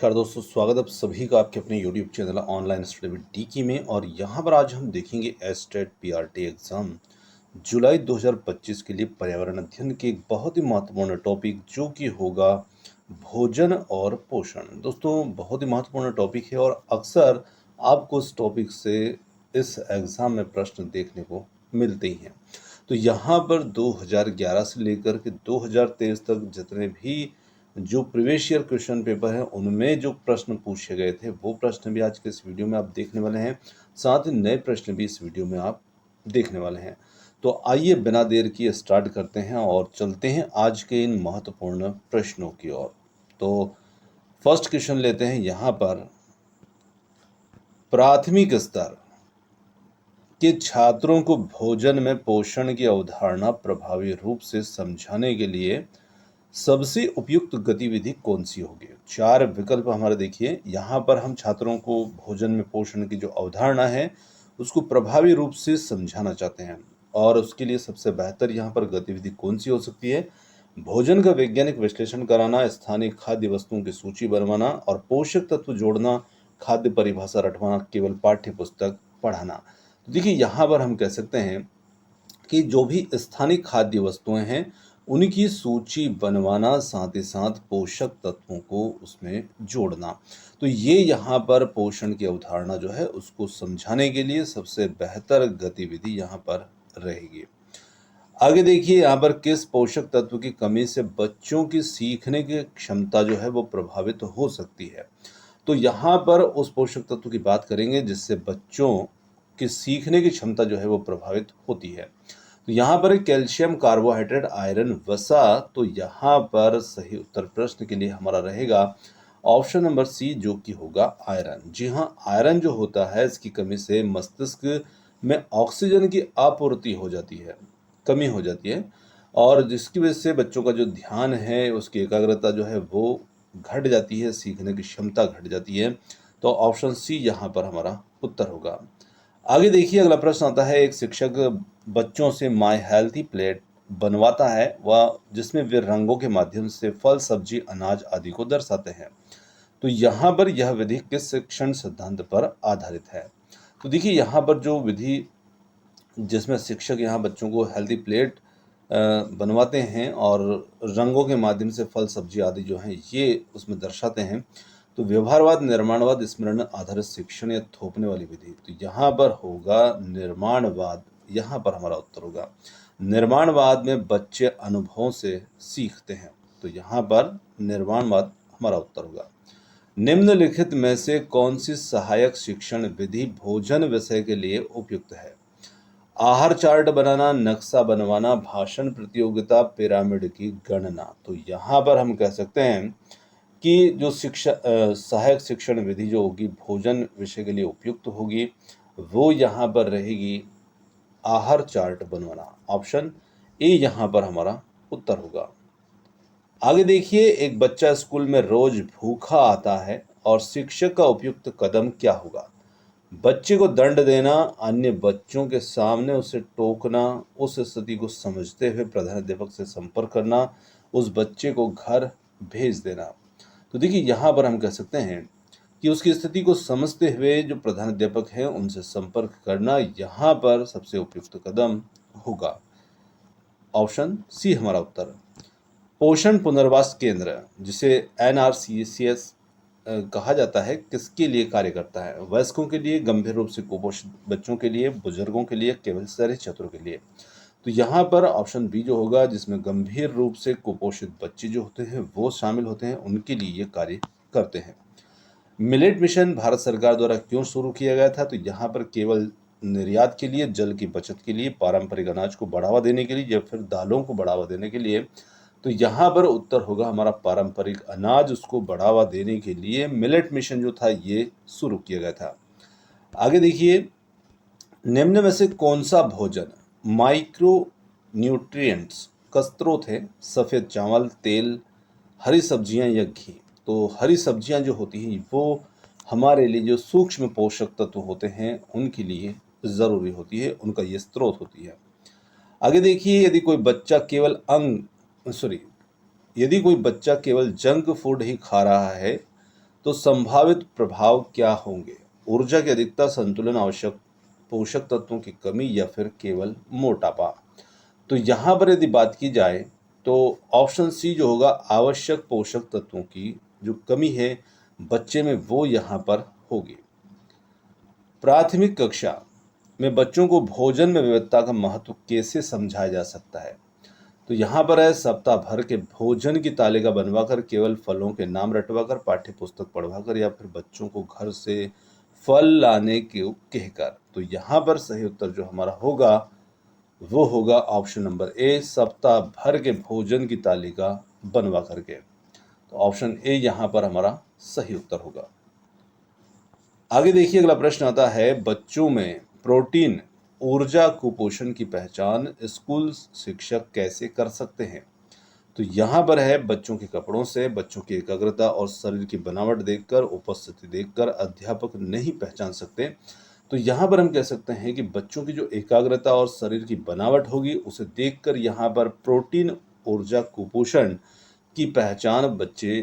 नमस्कार दोस्तों, स्वागत आप सभी का आपके अपने YouTube channel online study with Dickie में। और यहाँ पर आज हम देखेंगे एस्टेट पीआरटी एग्ज़ाम जुलाई 2025 के लिए पर्यावरण अध्ययन के एक बहुत ही महत्वपूर्ण टॉपिक जो कि होगा भोजन और पोषण। दोस्तों, बहुत ही महत्वपूर्ण टॉपिक है और अक्सर आपको इस टॉपिक से इस एग्ज़ाम में प्रश्न देखने को मिलते ही हैं। तो यहाँ पर 2011 से लेकर के 2023 तक जितने भी जो प्रीवियस ईयर क्वेश्चन पेपर है उनमें जो प्रश्न पूछे गए थे वो प्रश्न भी आज के इस वीडियो में आप देखने वाले हैं। साथ ही नए प्रश्न भी इस वीडियो में आप देखने वाले हैं। तो आइए बिना देर किए स्टार्ट करते हैं और चलते हैं आज के इन महत्वपूर्ण प्रश्नों की ओर। तो फर्स्ट क्वेश्चन लेते हैं यहाँ पर। प्राथमिक स्तर के छात्रों को भोजन में पोषण की अवधारणा प्रभावी रूप से समझाने के लिए सबसे उपयुक्त गतिविधि कौन सी होगी? 4 विकल्प हमारे देखिए। यहाँ पर हम छात्रों को भोजन में पोषण की जो अवधारणा है उसको प्रभावी रूप से समझाना चाहते हैं और उसके लिए सबसे बेहतर यहाँ पर गतिविधि कौन सी हो सकती है? भोजन का वैज्ञानिक विश्लेषण कराना, स्थानीय खाद्य वस्तुओं की सूची बनवाना और पोषक तत्व जोड़ना, खाद्य परिभाषा रटवाना, केवल पाठ्य पुस्तक पढ़ाना। तो देखिए यहाँ पर हम कह सकते हैं कि जो भी स्थानीय खाद्य वस्तुएं हैं उनकी सूची बनवाना, साथ ही साथ पोषक तत्वों को उसमें जोड़ना। तो ये यहाँ पर पोषण की अवधारणा जो है उसको समझाने के लिए सबसे बेहतर गतिविधि यहाँ पर रहेगी। आगे देखिए यहाँ पर किस पोषक तत्व की कमी से बच्चों की सीखने की क्षमता जो है वो प्रभावित हो सकती है। तो यहाँ पर उस पोषक तत्व की बात करेंगे जिससे बच्चों की सीखने की क्षमता जो है वो प्रभावित होती है। तो यहाँ पर कैल्शियम, कार्बोहाइड्रेट, आयरन, वसा। तो यहाँ पर सही उत्तर प्रश्न के लिए हमारा रहेगा ऑप्शन नंबर सी जो कि होगा आयरन। जी हाँ, आयरन जो होता है इसकी कमी से मस्तिष्क में ऑक्सीजन की आपूर्ति हो जाती है, कमी हो जाती है और जिसकी वजह से बच्चों का जो ध्यान है उसकी एकाग्रता जो है वो घट जाती है, सीखने की क्षमता घट जाती है। तो ऑप्शन सी यहाँ पर हमारा उत्तर होगा। आगे देखिए अगला प्रश्न आता है। एक शिक्षक बच्चों से माय हेल्थी प्लेट बनवाता है वह जिसमें वे रंगों के माध्यम से फल, सब्जी, अनाज आदि को दर्शाते हैं। तो यहाँ पर यह विधि किस शिक्षण सिद्धांत पर आधारित है? तो देखिए यहाँ पर जो विधि जिसमें शिक्षक यहाँ बच्चों को हेल्दी प्लेट बनवाते हैं और रंगों के माध्यम से फल, सब्जी आदि जो हैं ये उसमें दर्शाते हैं। तो व्यवहारवाद, निर्माणवाद, स्मरण आधारित शिक्षण या थोपने वाली विधि। तो यहाँ पर होगा निर्माणवाद, यहाँ पर हमारा उत्तर होगा। निर्माणवाद में बच्चे अनुभवों से सीखते हैं। तो यहाँ पर निर्माणवाद हमारा उत्तर होगा। निम्नलिखित में से कौन सी सहायक शिक्षण विधि भोजन विषय के लिए उपयुक्त है? आहार चार्ट बनाना, नक्शा बनवाना, भाषण प्रतियोगिता, पिरामिड की गणना। तो यहाँ पर हम कह सकते हैं कि जो सहायक शिक्षण विधि जो होगी भोजन विषय के लिए उपयुक्त होगी वो यहाँ पर रहेगी आहार चार्ट बनवाना। ऑप्शन ए यहाँ पर हमारा उत्तर होगा। आगे देखिए, एक बच्चा स्कूल में रोज भूखा आता है और शिक्षक का उपयुक्त कदम क्या होगा? बच्चे को दंड देना, अन्य बच्चों के सामने उसे टोकना, उस स्थिति को समझते हुए प्रधानाध्यापक से संपर्क करना, उस बच्चे को घर भेज देना। तो देखिए यहाँ पर हम कह सकते हैं कि उसकी स्थिति को समझते हुए जो प्रधानाध्यापक हैं उनसे संपर्क करना यहाँ पर सबसे उपयुक्त कदम होगा। ऑप्शन सी हमारा उत्तर। पोषण पुनर्वास केंद्र जिसे NRCCS कहा जाता है किसके लिए कार्य करता है? वयस्कों के लिए, गंभीर रूप से कुपोषित बच्चों के लिए, बुजुर्गों के लिए, केवल शहरी क्षेत्रों के लिए। तो यहाँ पर ऑप्शन बी जो होगा जिसमें गंभीर रूप से कुपोषित बच्चे जो होते हैं वो शामिल होते हैं, उनके लिए ये कार्य करते हैं। मिलेट मिशन भारत सरकार द्वारा क्यों शुरू किया गया था? तो यहाँ पर केवल निर्यात के लिए, जल की बचत के लिए, पारंपरिक अनाज को बढ़ावा देने के लिए या फिर दालों को बढ़ावा देने के लिए। तो यहाँ पर उत्तर होगा हमारा पारंपरिक अनाज, उसको बढ़ावा देने के लिए मिलेट मिशन जो था ये शुरू किया गया था। आगे देखिए, निम्न में से कौन सा भोजन माइक्रो न्यूट्रिएंट्स का स्रोत है? सफ़ेद चावल, तेल, हरी सब्जियां या घी? तो हरी सब्जियां जो होती हैं वो हमारे लिए जो सूक्ष्म पोषक तत्व होते हैं उनके लिए ज़रूरी होती है, उनका ये स्रोत होती है। आगे देखिए, यदि कोई बच्चा केवल जंक फूड ही खा रहा है तो संभावित प्रभाव क्या होंगे? ऊर्जा की अधिकता, संतुलन, आवश्यक पोषक तत्वों की कमी या फिर केवल मोटापा? तो यहाँ पर यदि बात की जाए तो ऑप्शन सी जो होगा, आवश्यक पोषक तत्वों की जो कमी है बच्चे में वो यहाँ पर होगी। प्राथमिक कक्षा में बच्चों को भोजन में विविधता का महत्व कैसे समझाया जा सकता है? तो यहाँ पर है, सप्ताह भर के भोजन की तालिका बनवाकर, केवल फलों के नाम रटवाकर, पाठ्य पुस्तक पढ़वाकर या फिर बच्चों को घर से फल लाने को कहकर। तो यहाँ पर सही उत्तर जो हमारा होगा वो होगा ऑप्शन नंबर ए, सप्ताह भर के भोजन की तालिका बनवा करके। तो ऑप्शन ए यहाँ पर हमारा सही उत्तर होगा। आगे देखिए, अगला प्रश्न आता है, बच्चों में प्रोटीन, ऊर्जा, कुपोषण की पहचान स्कूल शिक्षक कैसे कर सकते हैं? तो यहाँ पर है, बच्चों के कपड़ों से, बच्चों की एकाग्रता और शरीर की बनावट देखकर, उपस्थिति देखकर अध्यापक नहीं पहचान सकते। तो यहाँ पर हम कह सकते हैं कि बच्चों की जो एकाग्रता और शरीर की बनावट होगी उसे देखकर यहाँ पर प्रोटीन, ऊर्जा, कुपोषण की पहचान बच्चे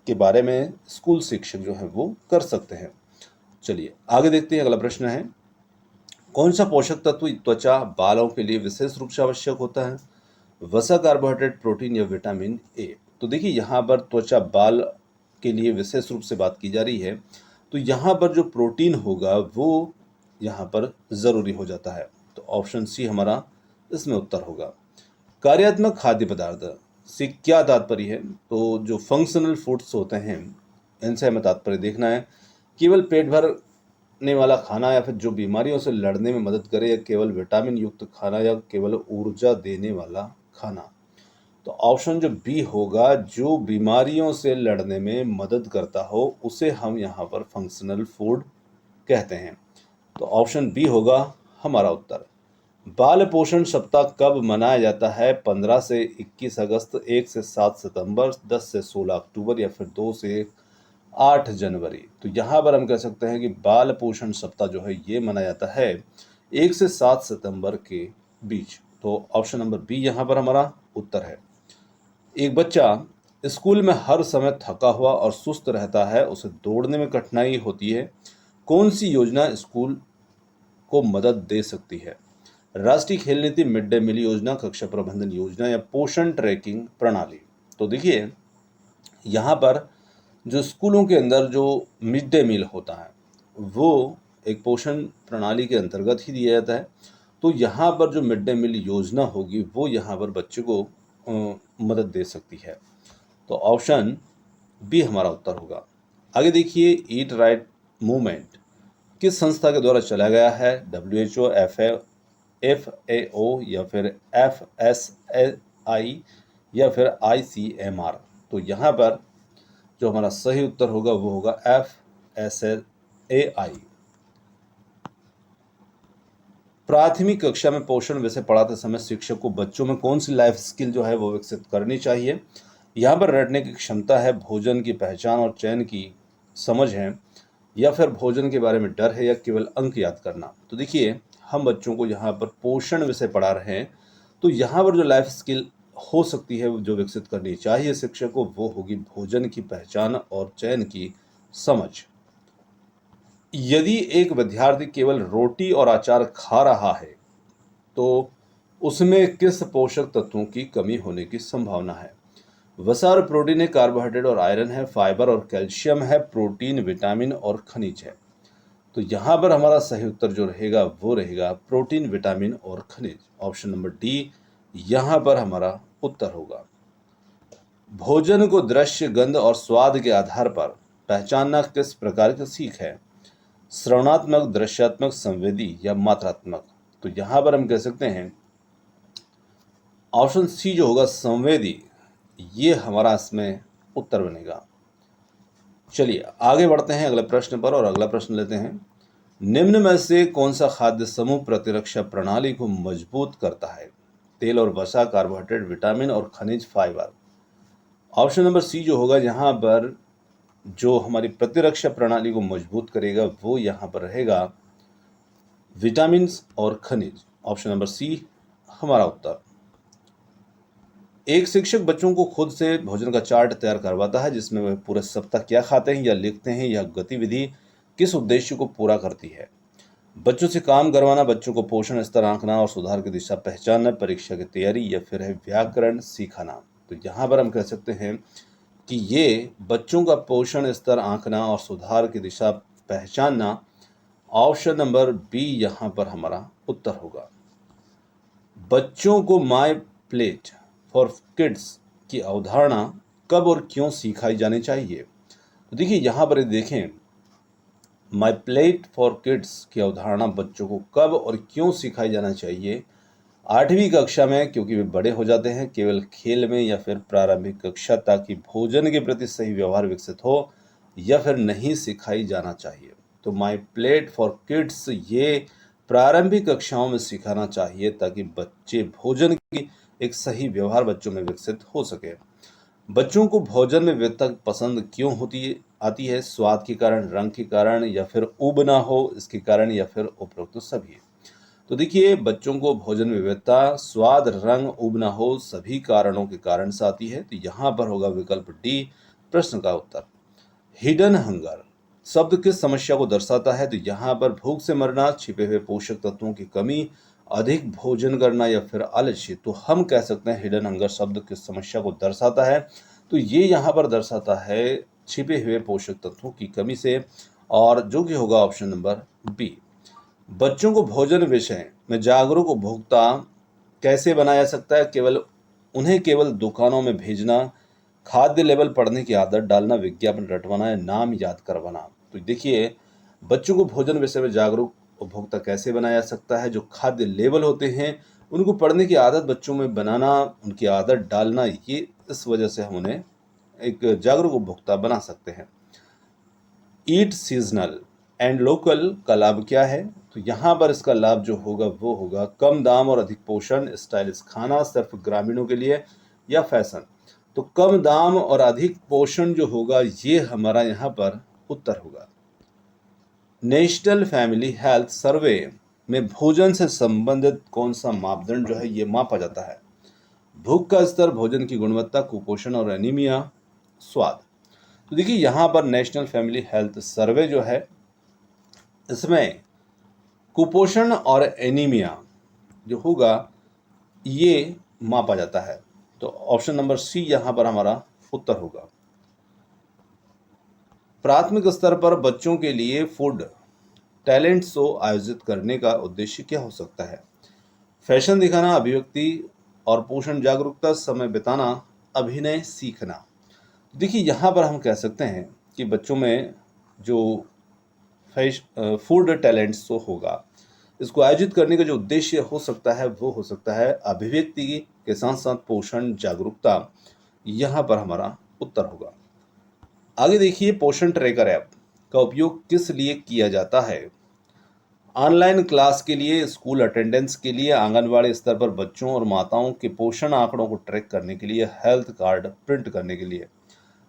के बारे में स्कूल शिक्षक जो है वो कर सकते हैं। चलिए आगे देखते हैं, अगला प्रश्न है, कौन सा पोषक तत्व त्वचा, बालों के लिए विशेष रूप से आवश्यक होता है? वसा, कार्बोहाइड्रेट, प्रोटीन या विटामिन ए? तो देखिए यहाँ पर त्वचा, बाल के लिए विशेष रूप से बात की जा रही है, तो यहाँ पर जो प्रोटीन होगा वो यहाँ पर ज़रूरी हो जाता है। तो ऑप्शन सी हमारा इसमें उत्तर होगा। कार्यात्मक खाद्य पदार्थ से क्या तात्पर्य है? तो जो फंक्शनल फूड्स होते हैं इनसे हमें तात्पर्य देखना है, केवल पेट भरने वाला खाना या फिर जो बीमारियों से लड़ने में मदद करे, या केवल विटामिन युक्त खाना, या केवल ऊर्जा देने वाला खाना? तो ऑप्शन जो बी होगा, जो बीमारियों से लड़ने में मदद करता हो उसे हम यहाँ पर फंक्शनल फूड कहते हैं। तो ऑप्शन बी होगा हमारा उत्तर। बाल पोषण सप्ताह कब मनाया जाता है? 15 से 21 अगस्त, 1 से 7 सितंबर, 10 से 16 अक्टूबर या फिर 2 से 8 जनवरी? तो यहाँ पर हम कह सकते हैं कि बाल पोषण सप्ताह जो है ये मनाया जाता है 1 से 7 सितंबर के बीच। तो ऑप्शन नंबर बी यहाँ पर हमारा उत्तर है। एक बच्चा स्कूल में हर समय थका हुआ और सुस्त रहता है, उसे दौड़ने में कठिनाई होती है, कौन सी योजना स्कूल को मदद दे सकती है? राष्ट्रीय खेल नीति, मिड डे मील योजना, कक्षा प्रबंधन योजना या पोषण ट्रैकिंग प्रणाली? तो देखिए यहाँ पर जो स्कूलों के अंदर जो मिड डे मील होता है वो एक पोषण प्रणाली के अंतर्गत ही दिया जाता है। तो यहाँ पर जो मिड डे मील योजना होगी वो यहाँ पर बच्चे को मदद दे सकती है। तो ऑप्शन बी हमारा उत्तर होगा। आगे देखिए, ईट राइट मूवमेंट किस संस्था के द्वारा चलाया गया है? WHO, FAO या फिर FSAI या फिर ICMR? तो यहाँ पर जो हमारा सही उत्तर होगा वो होगा FSAI। प्राथमिक कक्षा में पोषण विषय पढ़ाते समय शिक्षक को बच्चों में कौन सी लाइफ स्किल जो है वो विकसित करनी चाहिए? यहाँ पर रटने की क्षमता है, भोजन की पहचान और चयन की समझ है, या फिर भोजन के बारे में डर है, या केवल अंक याद करना? तो देखिए हम बच्चों को यहाँ पर पोषण विषय पढ़ा रहे हैं, तो यहाँ पर जो लाइफ स्किल हो सकती है जो विकसित करनी चाहिए शिक्षक को वो होगी भोजन की पहचान और चयन की समझ। यदि एक विद्यार्थी केवल रोटी और अचार खा रहा है तो उसमें किस पोषक तत्वों की कमी होने की संभावना है? वसा और प्रोटीन है, कार्बोहाइड्रेट और आयरन है, फाइबर और कैल्शियम है, प्रोटीन, विटामिन और खनिज है? तो यहाँ पर हमारा सही उत्तर जो रहेगा वो रहेगा प्रोटीन, विटामिन और खनिज। ऑप्शन नंबर डी यहाँ पर हमारा उत्तर होगा। भोजन को दृश्य, गंध और स्वाद के आधार पर पहचानना किस प्रकार की सीख है? श्रवणात्मक, दृश्यात्मक, संवेदी या मात्रात्मक? तो यहाँ पर हम कह सकते हैं ऑप्शन सी जो होगा संवेदी, ये हमारा इसमें उत्तर बनेगा। चलिए आगे बढ़ते हैं अगले प्रश्न पर, और अगला प्रश्न लेते हैं, निम्न में से कौन सा खाद्य समूह प्रतिरक्षा प्रणाली को मजबूत करता है? तेल और वसा, कार्बोहाइड्रेट, विटामिन और खनिज, फाइबर? ऑप्शन नंबर सी जो होगा यहाँ पर जो हमारी प्रतिरक्षा प्रणाली को मजबूत करेगा वो यहाँ पर रहेगा विटामिन और खनिज। ऑप्शन नंबर सी हमारा उत्तर। एक शिक्षक बच्चों को खुद से भोजन का चार्ट तैयार करवाता है जिसमें वह पूरे सप्ताह क्या खाते हैं या लिखते हैं, यह गतिविधि किस उद्देश्य को पूरा करती है। बच्चों से काम करवाना, बच्चों को पोषण स्तर आंकना और सुधार की दिशा पहचानना, परीक्षा की तैयारी या फिर है व्याकरण सिखाना। तो यहाँ पर हम कह सकते हैं कि ये बच्चों का पोषण स्तर आंकना और सुधार की दिशा पहचानना, ऑप्शन नंबर बी यहाँ पर हमारा उत्तर होगा। बच्चों को माय प्लेट फॉर किड्स की अवधारणा कब और क्यों सिखाई जानी चाहिए। तो देखिए यहाँ पर देखें, माय प्लेट फॉर किड्स की अवधारणा बच्चों को कब और क्यों सिखाई जाना चाहिए। 8वीं कक्षा में, क्योंकि वे बड़े हो जाते हैं, केवल खेल में, या फिर प्रारंभिक कक्षा ताकि भोजन के प्रति सही व्यवहार विकसित हो, या फिर नहीं सिखाई जाना चाहिए। तो माय प्लेट फॉर किड्स ये प्रारंभिक कक्षाओं में सिखाना चाहिए ताकि बच्चे भोजन की एक सही व्यवहार बच्चों में विकसित हो सके। बच्चों को भोजन में विविधता पसंद क्यों आती है? स्वाद के कारण, रंग के कारण, या फिर ऊब ना हो इसके कारण, या फिर उपरोक्त सभी। तो देखिए, बच्चों को भोजन में विविधता, स्वाद, रंग, ऊब ना हो सभी कारणों के कारण से आती है। तो यहाँ पर होगा विकल्प डी प्रश्न का उत्तर। हिडन हंगर शब्द किस समस्या को दर्शाता है? तो यहाँ पर भूख से मरना, छिपे हुए पोषक तत्वों की कमी, अधिक भोजन करना, या फिर आलस्य। तो हम कह सकते हैं हिडन हंगर शब्द किस समस्या को दर्शाता है? तो ये यहाँ पर दर्शाता है छिपे हुए पोषक तत्वों की कमी से, और जो कि होगा ऑप्शन नंबर बी। बच्चों को भोजन विषय में जागरूक उपभोक्ता कैसे बनाया जा सकता है? उन्हें केवल दुकानों में भेजना, खाद्य लेबल पढ़ने की आदत डालना, विज्ञापन रटवाना, या नाम याद करवाना। तो देखिए, बच्चों को भोजन विषय में जागरूक उपभोक्ता कैसे बनाया जा सकता है? जो खाद्य लेबल होते हैं उनको पढ़ने की आदत बच्चों में बनाना, उनकी आदत डालना, ये इस वजह से हम उन्हें एक जागरूक उपभोक्ता बना सकते हैं। ईट सीजनल एंड लोकल का लाभ क्या है? तो यहाँ पर इसका लाभ जो होगा वो होगा कम दाम और अधिक पोषण, स्टाइलिश खाना सिर्फ ग्रामीणों के लिए, या फैशन। तो कम दाम और अधिक पोषण जो होगा ये हमारा यहाँ पर उत्तर होगा। नेशनल फैमिली हेल्थ सर्वे में भोजन से संबंधित कौन सा मापदंड जो है ये मापा जाता है? भूख का स्तर, भोजन की गुणवत्ता, कुपोषण और एनीमिया, स्वाद। तो देखिए, यहाँ पर नेशनल फैमिली हेल्थ सर्वे जो है इसमें कुपोषण और एनीमिया जो होगा ये मापा जाता है। तो ऑप्शन नंबर सी यहाँ पर हमारा उत्तर होगा। प्राथमिक स्तर पर बच्चों के लिए फूड टैलेंट शो आयोजित करने का उद्देश्य क्या हो सकता है? फैशन दिखाना, अभिव्यक्ति और पोषण जागरूकता, समय बिताना, अभिनय सीखना। देखिए, यहाँ पर हम कह सकते हैं कि बच्चों में जो फूड टैलेंट शो होगा इसको आयोजित करने का जो उद्देश्य हो सकता है वो हो सकता है अभिव्यक्ति के साथ साथ पोषण जागरूकता। यहाँ पर हमारा उत्तर होगा। आगे देखिए, पोषण ट्रैकर ऐप का उपयोग किस लिए किया जाता है? ऑनलाइन क्लास के लिए, स्कूल अटेंडेंस के लिए, आंगनबाड़ी स्तर पर बच्चों और माताओं के पोषण आंकड़ों को ट्रैक करने के लिए, हेल्थ कार्ड प्रिंट करने के लिए।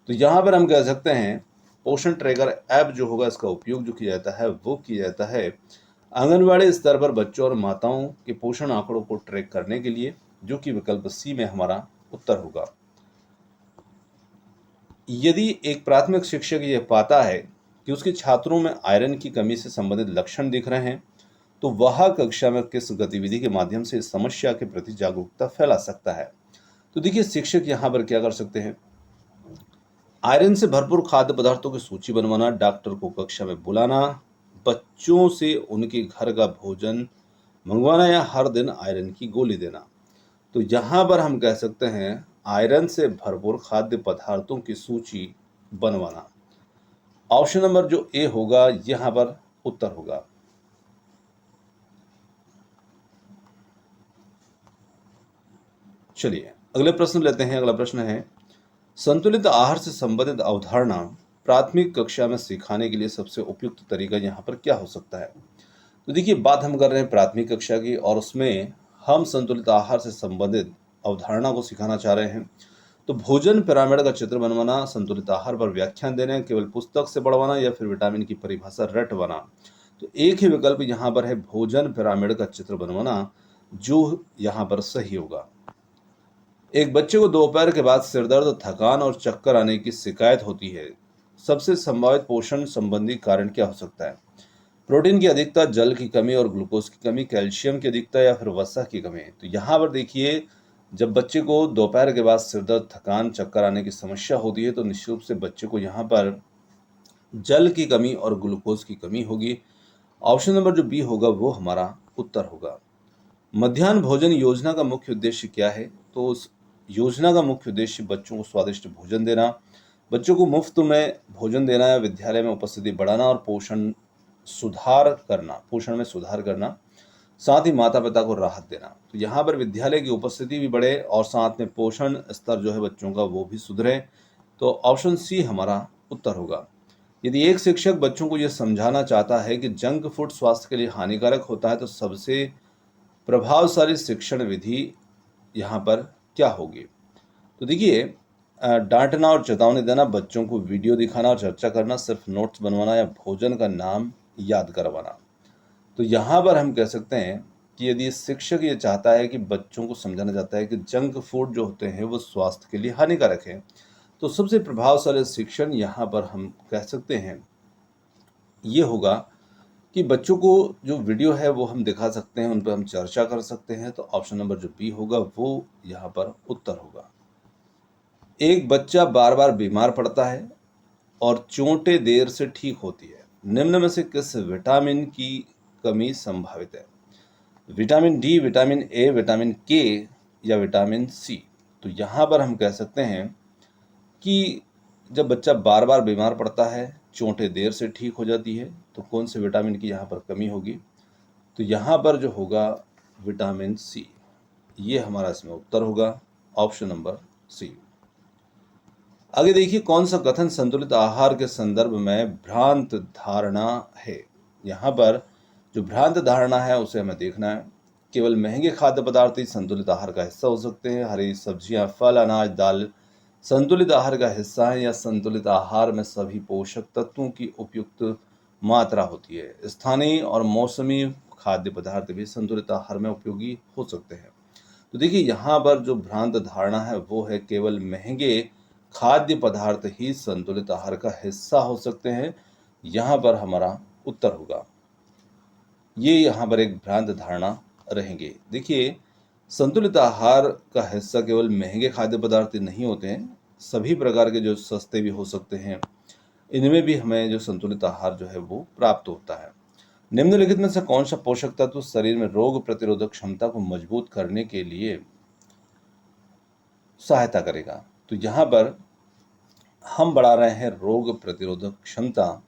तो यहाँ पर हम कह सकते हैं पोषण ट्रैकर ऐप जो होगा इसका उपयोग जो किया जाता है वो किया जाता है आंगनबाड़ी स्तर पर बच्चों और माताओं के पोषण आंकड़ों को ट्रैक करने के लिए, जो कि विकल्प सी में हमारा उत्तर होगा। यदि एक प्राथमिक शिक्षक यह पाता है कि उसके छात्रों में आयरन की कमी से संबंधित लक्षण दिख रहे हैं, तो वह कक्षा में किस गतिविधि के माध्यम से इस समस्या के प्रति जागरूकता फैला सकता है? तो देखिए, शिक्षक यहाँ पर क्या कर सकते हैं? आयरन से भरपूर खाद्य पदार्थों की सूची बनवाना, डॉक्टर को कक्षा में बुलाना, बच्चों से उनके घर का भोजन मंगवाना, या हर दिन आयरन की गोली देना। तो यहाँ पर हम कह सकते हैं आयरन से भरपूर खाद्य पदार्थों की सूची बनवाना। ऑप्शन नंबर जो ए होगा यहाँ पर उत्तर होगा। चलिए अगले प्रश्न लेते हैं। अगला प्रश्न है, संतुलित आहार से संबंधित अवधारणा प्राथमिक कक्षा में सिखाने के लिए सबसे उपयुक्त तरीका यहाँ पर क्या हो सकता है? तो देखिए, बात हम कर रहे हैं प्राथमिक कक्षा की और उसमें हम संतुलित आहार से संबंधित अवधारणा को सिखाना चाह रहे हैं। तो भोजन पिरामिड का चित्र बनवाना, संतुलित आहार पर व्याख्यान देने, केवल पुस्तक से पढ़वाना, या फिर विटामिन की परिभाषा रटवाना। तो एक ही विकल्प यहाँ पर है भोजन पिरामिड का चित्र बनवाना, जो यहाँ पर सही होगा। एक बच्चे को दोपहर के बाद सिरदर्द, थकान और चक्कर आने की शिकायत होती है। सबसे संभावित पोषण संबंधी कारण क्या हो सकता है? प्रोटीन की अधिकता, जल की कमी और ग्लूकोज की कमी, कैल्शियम की अधिकता या फिर वसा की कमी। तो यहाँ पर देखिए, जब बच्चे को दोपहर के बाद सिरदर्द, थकान, चक्कर आने की समस्या होती है तो निश्चित रूप से बच्चे को यहाँ पर जल की कमी और ग्लूकोज की कमी होगी। ऑप्शन नंबर जो बी होगा वो हमारा उत्तर होगा। मध्याह्न भोजन योजना का मुख्य उद्देश्य क्या है? तो उस योजना का मुख्य उद्देश्य बच्चों को स्वादिष्ट भोजन देना, बच्चों को मुफ्त में भोजन देना या विद्यालय में उपस्थिति बढ़ाना और पोषण में सुधार करना, साथ ही माता पिता को राहत देना। तो यहाँ पर विद्यालय की उपस्थिति भी बढ़े और साथ में पोषण स्तर जो है बच्चों का वो भी सुधरे। तो ऑप्शन सी हमारा उत्तर होगा। यदि एक शिक्षक बच्चों को यह समझाना चाहता है कि जंक फूड स्वास्थ्य के लिए हानिकारक होता है तो सबसे प्रभावशाली शिक्षण विधि यहाँ पर क्या होगी? तो देखिए, डांटना और चेतावनी देना, बच्चों को वीडियो दिखाना और चर्चा करना, सिर्फ नोट्स बनवाना या भोजन का नाम याद करवाना। तो यहाँ पर हम कह सकते हैं कि यदि शिक्षक ये चाहता है कि बच्चों को समझाना चाहता है कि जंक फूड जो होते हैं वो स्वास्थ्य के लिए हानिकारक है, तो सबसे प्रभावशाली शिक्षण यहाँ पर हम कह सकते हैं ये होगा कि बच्चों को जो वीडियो है वो हम दिखा सकते हैं, उन पर हम चर्चा कर सकते हैं। तो ऑप्शन नंबर जो बी होगा वो यहाँ पर उत्तर होगा। एक बच्चा बार बार बीमार पड़ता है और चोटें देर से ठीक होती है। निम्न में से किस विटामिन की कमी संभावित है? Vitamin D, vitamin A, vitamin के या विटामिन सी? तो यहाँ पर हम कह सकते हैं कि जब बच्चा बार बार बीमार पड़ता है, चोटें देर से ठीक हो जाती है, तो कौन से विटामिन की यहाँ पर कमी होगी? तो यहाँ पर जो होगा विटामिन सी, ये हमारा इसमें उत्तर होगा, ऑप्शन नंबर सी। आगे देखिए, कौन सा कथन संतुलित आहार के संदर्भ में भ्रांत धारणा है? यहाँ पर जो भ्रांत धारणा है उसे हमें देखना है। केवल महंगे खाद्य पदार्थ ही संतुलित आहार का हिस्सा हो सकते हैं। हरी सब्जियां, फल, अनाज, दाल संतुलित आहार का हिस्सा है, या संतुलित आहार में सभी पोषक तत्वों की उपयुक्त मात्रा होती है। स्थानीय और मौसमी खाद्य पदार्थ भी संतुलित आहार में उपयोगी हो सकते हैं। तो देखिए, यहाँ पर जो भ्रांत धारणा है वो है केवल महंगे खाद्य पदार्थ ही संतुलित आहार का हिस्सा हो सकते हैं। यहाँ पर हमारा उत्तर होगा। ये यहाँ पर एक भ्रांत धारणा रहेंगे। देखिए, संतुलित आहार का हिस्सा केवल महंगे खाद्य पदार्थ नहीं होते हैं, सभी प्रकार के जो सस्ते भी हो सकते हैं, इनमें भी हमें जो संतुलित आहार जो है वो प्राप्त होता है। निम्नलिखित में से कौन सा पोषक तत्व शरीर में रोग प्रतिरोधक क्षमता को मजबूत करने के लिए सहायता करेगा? तो यहाँ पर हम बढ़ा रहे हैं रोग प्रतिरोधक क्षमता।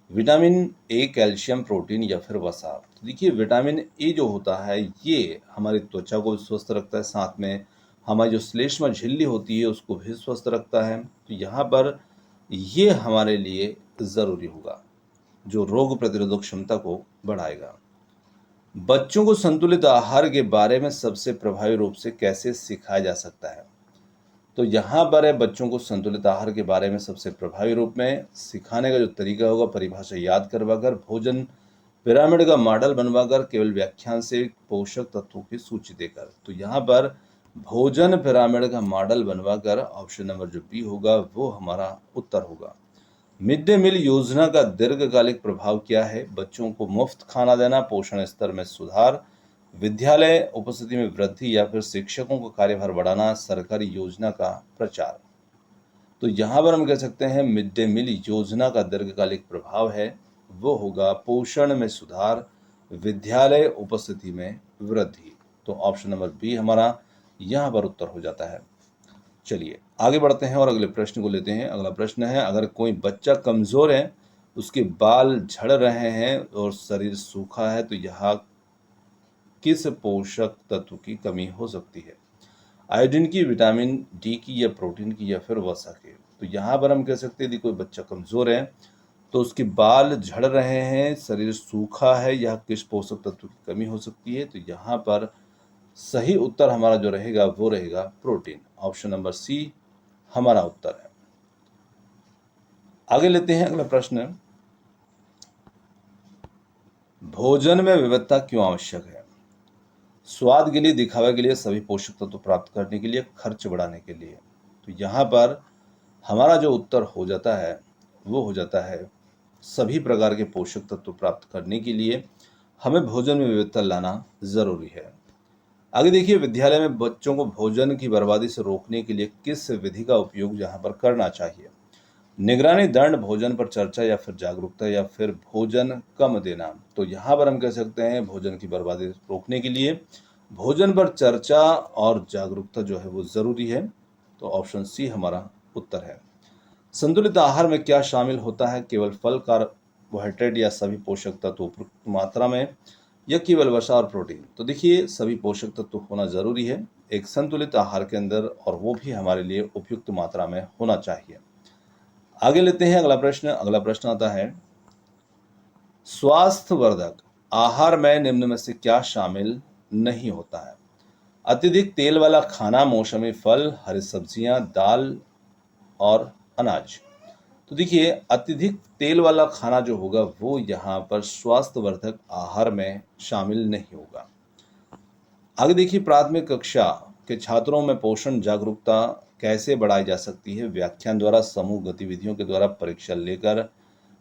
विटामिन ए, कैल्शियम, प्रोटीन या फिर वसा? तो देखिए, विटामिन ए जो होता है ये हमारी त्वचा को स्वस्थ रखता है, साथ में हमारी जो श्लेष्मा झिल्ली होती है उसको भी स्वस्थ रखता है। तो यहाँ पर ये हमारे लिए ज़रूरी होगा, जो रोग प्रतिरोधक क्षमता को बढ़ाएगा। बच्चों को संतुलित आहार के बारे में सबसे प्रभावी रूप से कैसे सिखाया जा सकता है? तो यहाँ पर है, बच्चों को संतुलित आहार के बारे में सबसे प्रभावी रूप में सिखाने का जो तरीका होगा, परिभाषा याद करवाकर, भोजन पिरामिड का मॉडल बनवाकर, केवल व्याख्यान से पोषक तत्वों की सूची देकर। तो यहाँ पर भोजन पिरामिड का मॉडल बनवाकर, ऑप्शन नंबर जो बी होगा वो हमारा उत्तर होगा। मिड डे मील योजना का दीर्घकालिक प्रभाव क्या है? बच्चों को मुफ्त खाना देना, पोषण स्तर में सुधार, विद्यालय उपस्थिति में वृद्धि या फिर शिक्षकों का कार्यभार बढ़ाना, सरकारी योजना का प्रचार? तो यहाँ पर हम कह सकते हैं मिड डे मील योजना का दीर्घकालिक प्रभाव है वो होगा पोषण में सुधार, विद्यालय उपस्थिति में वृद्धि। तो ऑप्शन नंबर बी हमारा यहाँ पर उत्तर हो जाता है। चलिए आगे बढ़ते हैं और अगले प्रश्न को लेते हैं। अगला प्रश्न है, अगर कोई बच्चा कमजोर है, उसके बाल झड़ रहे हैं और शरीर सूखा है, तो यह किस पोषक तत्व की कमी हो सकती है? आयोडीन की, विटामिन डी की या प्रोटीन की या फिर वसा की? तो यहाँ पर हम कह सकते हैं यदि कोई बच्चा कमजोर है तो उसके बाल झड़ रहे हैं, शरीर सूखा है, यह किस पोषक तत्व की कमी हो सकती है? तो यहाँ पर सही उत्तर हमारा जो रहेगा वो रहेगा प्रोटीन। ऑप्शन नंबर सी हमारा उत्तर है। आगे लेते हैं अगला प्रश्न, भोजन में विविधता क्यों आवश्यक है? स्वाद के लिए, दिखावे के लिए, सभी पोषक तत्व प्राप्त करने के लिए, खर्च बढ़ाने के लिए। तो यहाँ पर हमारा जो उत्तर हो जाता है वो हो जाता है सभी प्रकार के पोषक तत्व प्राप्त करने के लिए हमें भोजन में विविधता लाना जरूरी है। आगे देखिए, विद्यालय में बच्चों को भोजन की बर्बादी से रोकने के लिए किस विधि का उपयोग यहाँ पर करना चाहिए? निगरानी, दंड, भोजन पर चर्चा, या फिर जागरूकता, या फिर भोजन कम देना। तो यहाँ पर हम कह सकते हैं भोजन की बर्बादी रोकने के लिए भोजन पर चर्चा और जागरूकता जो है वो जरूरी है। तो ऑप्शन सी हमारा उत्तर है। संतुलित आहार में क्या शामिल होता है? केवल फल, कार्बोहाइड्रेट, या सभी पोषक तत्व उपयुक्त मात्रा में, या केवल वसा और प्रोटीन? तो देखिए, सभी पोषक तत्व होना जरूरी है एक संतुलित आहार के अंदर, और वो भी हमारे लिए उपयुक्त मात्रा में होना चाहिए। आगे लेते हैं अगला प्रश्न। अगला प्रश्न आता है, स्वास्थ्यवर्धक आहार में निम्न में से क्या शामिल नहीं होता है? अत्यधिक तेल वाला खाना, मौसमी फल, हरी सब्जियां, दाल और अनाज। तो देखिए, अत्यधिक तेल वाला खाना जो होगा वो यहाँ पर स्वास्थ्यवर्धक आहार में शामिल नहीं होगा। आगे देखिए, प्राथमिक कक्षा के छात्रों में पोषण जागरूकता कैसे बढ़ाई जा सकती है? व्याख्यान द्वारा, समूह गतिविधियों के द्वारा, परीक्षा लेकर,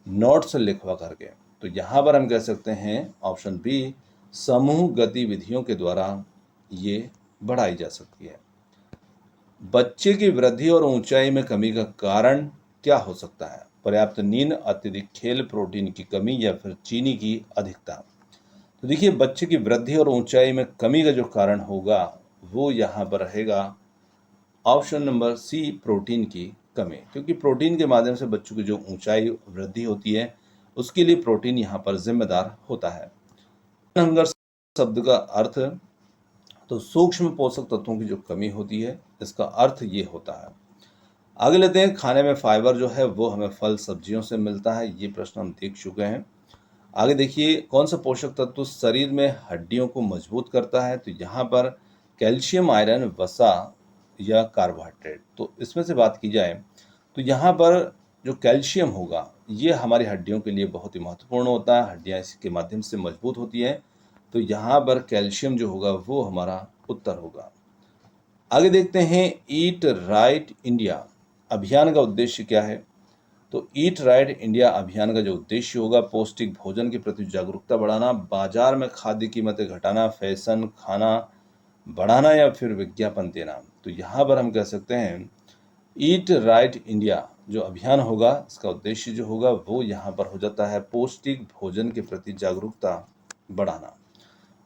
नोट्स लिखवा करके। तो यहाँ पर हम कह सकते हैं ऑप्शन बी, समूह गतिविधियों के द्वारा ये बढ़ाई जा सकती है। बच्चे की वृद्धि और ऊंचाई में कमी का कारण क्या हो सकता है? पर्याप्त नींद, अत्यधिक खेल, प्रोटीन की कमी, या फिर चीनी की अधिकता? तो देखिए, बच्चे की वृद्धि और ऊंचाई में कमी का जो कारण होगा वो यहाँ पर रहेगा ऑप्शन नंबर सी, प्रोटीन की कमी। क्योंकि प्रोटीन के माध्यम से बच्चों की जो ऊंचाई वृद्धि होती है उसके लिए प्रोटीन यहाँ पर जिम्मेदार होता है। हंगर शब्द का अर्थ, तो सूक्ष्म पोषक तत्वों की जो कमी होती है इसका अर्थ ये होता है। आगे लेते हैं, खाने में फाइबर जो है वो हमें फल सब्जियों से मिलता है, ये प्रश्न हम देख चुके हैं। आगे देखिए, कौन सा पोषक तत्व शरीर में हड्डियों को मजबूत करता है? तो यहाँ पर कैल्शियम, आयरन, वसा या कार्बोहाइड्रेट। तो इसमें से बात की जाए तो यहाँ पर जो कैल्शियम होगा ये हमारी हड्डियों के लिए बहुत ही महत्वपूर्ण होता है, हड्डियाँ इसके माध्यम से मजबूत होती हैं। तो यहाँ पर कैल्शियम जो होगा वो हमारा उत्तर होगा। आगे देखते हैं, ईट राइट इंडिया अभियान का उद्देश्य क्या है? तो ईट राइट इंडिया अभियान का जो उद्देश्य होगा, पौष्टिक भोजन के प्रति जागरूकता बढ़ाना, बाजार में खाद्य कीमतें घटाना, फैशन, खाना बढ़ाना, या फिर विज्ञापन देना। तो यहाँ पर हम कह सकते हैं ईट राइट इंडिया जो अभियान होगा इसका उद्देश्य जो होगा वो यहाँ पर हो जाता है पौष्टिक भोजन के प्रति जागरूकता बढ़ाना।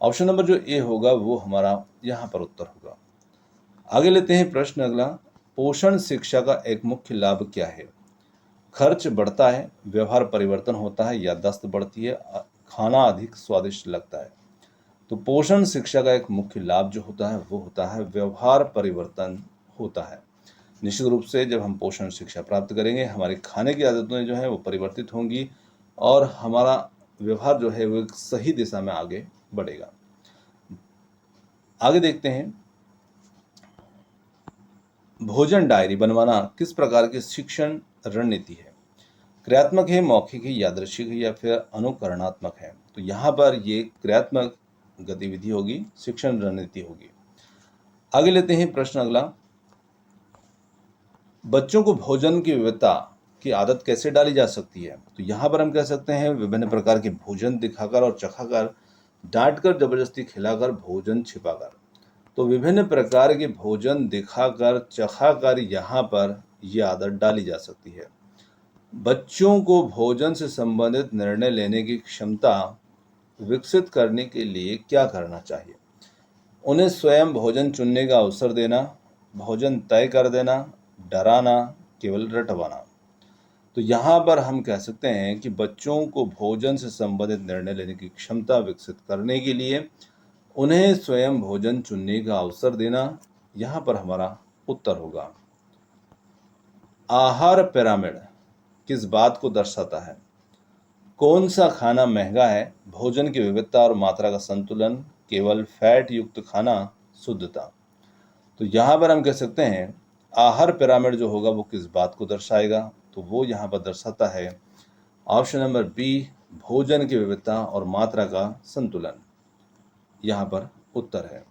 ऑप्शन नंबर जो ए होगा वो हमारा यहाँ पर उत्तर होगा। आगे लेते हैं प्रश्न अगला, पोषण शिक्षा का एक मुख्य लाभ क्या है? खर्च बढ़ता है, व्यवहार परिवर्तन होता है, याददाश्त बढ़ती है, खाना अधिक स्वादिष्ट लगता है। तो पोषण शिक्षा का एक मुख्य लाभ जो होता है वो होता है व्यवहार परिवर्तन होता है। निश्चित रूप से जब हम पोषण शिक्षा प्राप्त करेंगे हमारी खाने की आदतें जो है वो परिवर्तित होंगी और हमारा व्यवहार जो है वो एक सही दिशा में आगे बढ़ेगा। आगे देखते हैं, भोजन डायरी बनवाना किस प्रकार की शिक्षण रणनीति है? क्रियात्मक है, मौखिक है, यादृच्छिक है, या फिर अनुकरणात्मक है? तो यहाँ पर ये क्रियात्मक गतिविधि होगी, शिक्षण रणनीति होगी। आगे लेते हैं प्रश्न अगला, बच्चों को भोजन की विविधता की आदत कैसे डाली जा सकती है? तो यहाँ पर हम कह सकते हैं विभिन्न प्रकार के भोजन दिखाकर और चखाकर, डांटकर, जबरदस्ती खिलाकर, भोजन छिपाकर। तो विभिन्न प्रकार के भोजन दिखाकर, चखाकर यहाँ पर यह आदत डाली जा सकती है। बच्चों को भोजन से संबंधित निर्णय लेने की क्षमता विकसित करने के लिए क्या करना चाहिए? उन्हें स्वयं भोजन चुनने का अवसर देना, भोजन तय कर देना, डराना, केवल रटवाना। तो यहाँ पर हम कह सकते हैं कि बच्चों को भोजन से संबंधित निर्णय लेने की क्षमता विकसित करने के लिए उन्हें स्वयं भोजन चुनने का अवसर देना, यहाँ पर हमारा उत्तर होगा। आहार पिरामिड किस बात को दर्शाता है? कौन सा खाना महंगा है? भोजन की विविधता और मात्रा का संतुलन, केवल फैट युक्त खाना, शुद्धता। तो यहाँ पर हम कह सकते हैं आहार पिरामिड जो होगा वो किस बात को दर्शाएगा? तो वो यहाँ पर दर्शाता है ऑप्शन नंबर बी, भोजन की विविधता और मात्रा का संतुलन यहाँ पर उत्तर है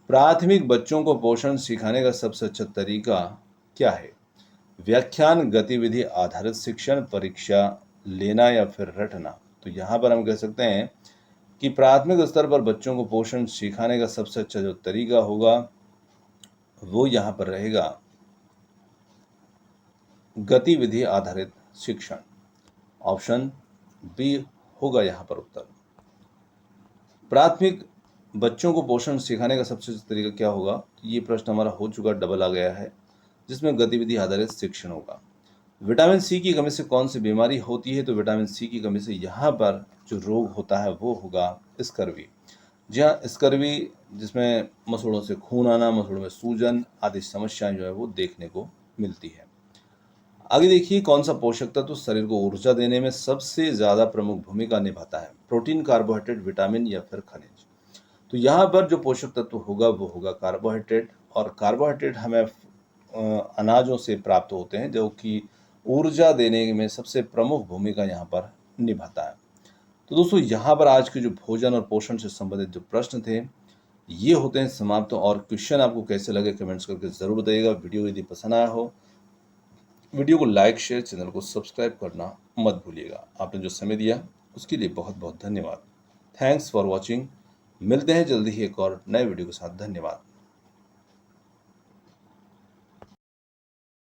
प्राथमिक बच्चों को पोषण सिखाने का सबसे अच्छा तरीका क्या है? व्याख्यान, गतिविधि आधारित शिक्षण, परीक्षा लेना या फिर रटना। तो यहाँ पर हम कह सकते हैं कि प्राथमिक स्तर पर बच्चों को पोषण सिखाने का सबसे अच्छा जो तरीका होगा वो यहाँ पर रहेगा गतिविधि आधारित शिक्षण। ऑप्शन बी होगा यहाँ पर उत्तर। प्राथमिक बच्चों को पोषण सिखाने का सबसे अच्छा तरीका क्या होगा? ये प्रश्न हमारा हो चुका, डबल आ गया है, जिसमें गतिविधि आधारित शिक्षण होगा। विटामिन सी की कमी से कौन सी बीमारी होती है? तो विटामिन सी की कमी से यहाँ पर जो रोग होता है वो होगा स्कर्वी। जी हाँ, स्कर्वी जिसमें मसूड़ों से खून आना, मसूड़ों में सूजन आदि समस्याएं जो है वो देखने को मिलती है। आगे देखिए, कौन सा पोषक तत्व शरीर को ऊर्जा देने में सबसे ज्यादा प्रमुख भूमिका निभाता है? प्रोटीन, कार्बोहाइड्रेट, विटामिन या फिर खनिज। तो यहाँ पर जो पोषक तत्व होगा वो होगा कार्बोहाइड्रेट, और कार्बोहाइड्रेट हमें अनाजों से प्राप्त होते हैं जो कि ऊर्जा देने में सबसे प्रमुख भूमिका यहाँ पर निभाता है। तो दोस्तों, यहाँ पर आज के जो भोजन और पोषण से संबंधित जो प्रश्न थे ये होते हैं समाप्त। और क्वेश्चन आपको कैसे लगे कमेंट्स करके जरूर बताइएगा। वीडियो यदि पसंद आया हो, वीडियो को लाइक, शेयर, चैनल को सब्सक्राइब करना मत भूलिएगा। आपने जो समय दिया उसके लिए बहुत बहुत धन्यवाद। Thanks for watching. मिलते हैं जल्दी ही एक और नए वीडियो के साथ। धन्यवाद।